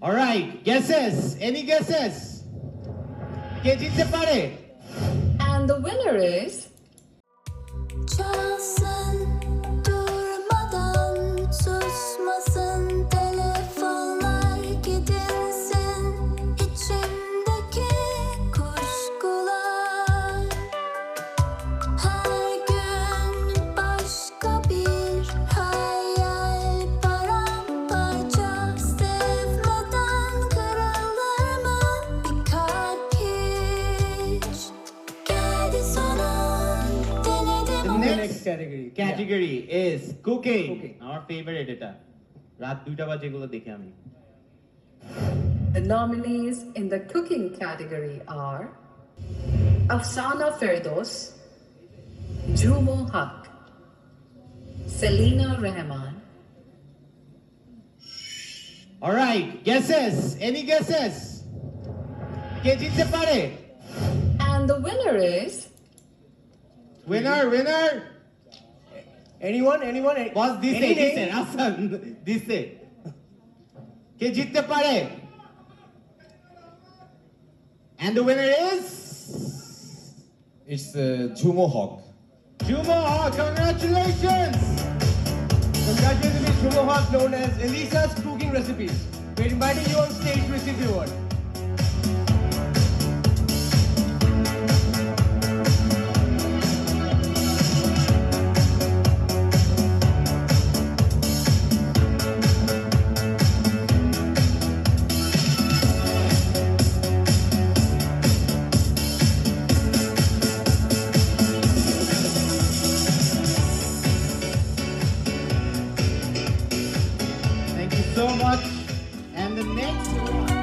All right, guesses. Any guesses? কে জিততে পারে? And the winner is Çalsın durmadan susmasın telefonlar gidinsin içimdeki kuşkular her gün başka bir hayal paramparça sevmeden kırılır mı bir kalp hiç geldi sonun denedim The ama next category is cooking. Our favorite এটা রাত 2টা বাজে এগুলো দেখে আমি। the nominees in the cooking category are Afsana Firdos, Jumo Haq, Selina Rehman, All right, guesses. Any guesses? কে জিততে পারে? and the winner is Winner. Anyone? Boss Any দিছে name? আসান দিছে। কে জিততে পারে? And the winner is It's Jumo Hawk. Jumo Haq. Congratulations. Congratulations, Miss Jumo Haq, known as Elisa's Cooking Recipes. We're inviting you on stage to receive the award. Thank you so much. And the next one.